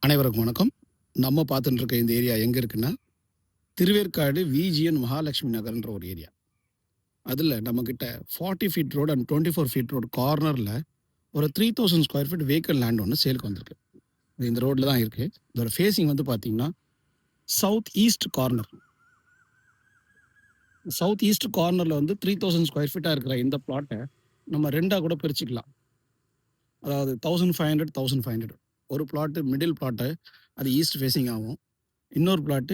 அனைவருக்கும் வணக்கம். நம்ம பார்த்துட்டு இருக்க இந்த ஏரியா எங்க இருக்குன்னா, திருவேற்காடு விஜிஎன் மகாலட்சுமி நகர்ன்ற ஒரு ஏரியா. அதுல நம்மகிட்ட 40 feet road and 24 feet road கார்னர்ல ஒரு 3000 ஸ்கொயர் ஃபீட் வேக்கன்ட் லேண்ட் ஒண்ணு சேலுக்கு வந்திருக்கு. இது இந்த ரோட்ல தான் இருக்கு. இதோட ஃபேசிங் வந்து பார்த்தீங்கன்னா, south east corner. South east கார்னர்ல வந்து 3000 ஸ்கொயர் ஃபீட்டா இருக்கிற இந்த பிளாட்ட நம்ம 2ஆ கூட பிரிச்சுக்கலாம். அதாவது 1500, 1500. ஒரு பிளாட் மிடில் பிளாட் அது ஈஸ்ட் ஃபேசிங் ஆகும். இன்னொரு பிளாட்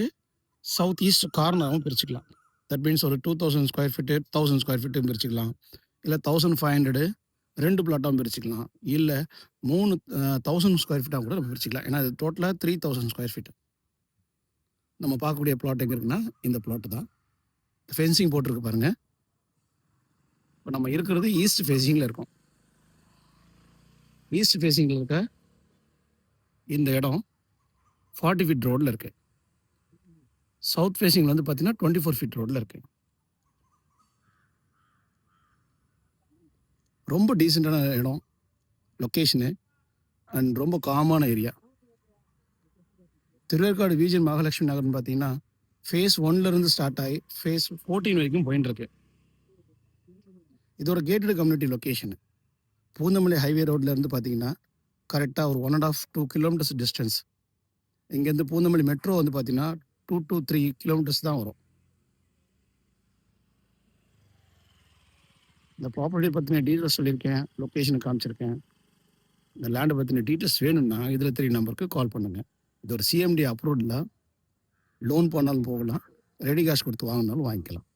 சவுத் ஈஸ்ட் கார்னராகவும் பிரிச்சுக்கலாம். தட் மீன்ஸ் ஒரு 2000 ஸ்கொயர் ஃபீட்டு 1000 ஸ்கொயர் ஃபீட்டும் பிரிச்சுக்கலாம். இல்லை 1500 2 பிளாட்டாகவும் பிரிச்சுக்கலாம். இல்லை 1000 ஸ்கொயர் ஃபீட்டாக கூட நம்ம பிரிச்சுக்கலாம். ஏன்னா இது டோட்டலாக 3000 ஸ்கொயர் ஃபீட். நம்ம பார்க்கக்கூடிய பிளாட் எங்கே இருக்குன்னா இந்த பிளாட் தான். ஃபென்சிங் போட்டிருக்கு பாருங்க. இப்போ நம்ம இருக்கிறது ஈஸ்ட் ஃபேஸிங்கில் இருக்கோம். ஈஸ்ட் ஃபேஸிங்கில் இருக்க இந்த இடம் 40 ஃபீட் ரோடில் இருக்கு. சவுத் ஃபேஸிங்கில் வந்து பார்த்தீங்கன்னா 24 ஃபீட் ரோடில் இருக்கு. ரொம்ப டீசெண்டான இடம், லொக்கேஷனு அண்ட் ரொம்ப காமான ஏரியா. திருவேற்காடு விஜிஎன் மகாலட்சுமி நகர்னு பார்த்தீங்கன்னா ஃபேஸ் 1லேருந்து ஸ்டார்ட் ஆகி ஃபேஸ் 14 வரைக்கும் போயின்னு இருக்கு. இது ஒரு gated community location. Poonamallee highway ரோட்லேருந்து பார்த்தீங்கன்னா கரெக்டாக ஒரு 1.5 2 கிலோமீட்டர்ஸ் டிஸ்டன்ஸ். இங்கேருந்து பூந்தமல்லி மெட்ரோ வந்து பார்த்தீங்கன்னா 2 to 3 கிலோமீட்டர்ஸ் தான் வரும். இந்த ப்ராப்பர்ட்டி பற்றின டீட்டெயில்ஸ் சொல்லியிருக்கேன், லொக்கேஷனை காமிச்சிருக்கேன். இந்த லேண்டை பற்றின டீட்டெயில்ஸ் வேணும்னா இதில் 3 நம்பருக்கு கால் பண்ணுங்கள். இது ஒரு சிஎம்டி அப்ரூவ்டில் லோன் போனாலும் போகலாம், ரெடி கேஷ் கொடுத்து வாங்கினாலும் வாங்கிக்கலாம்.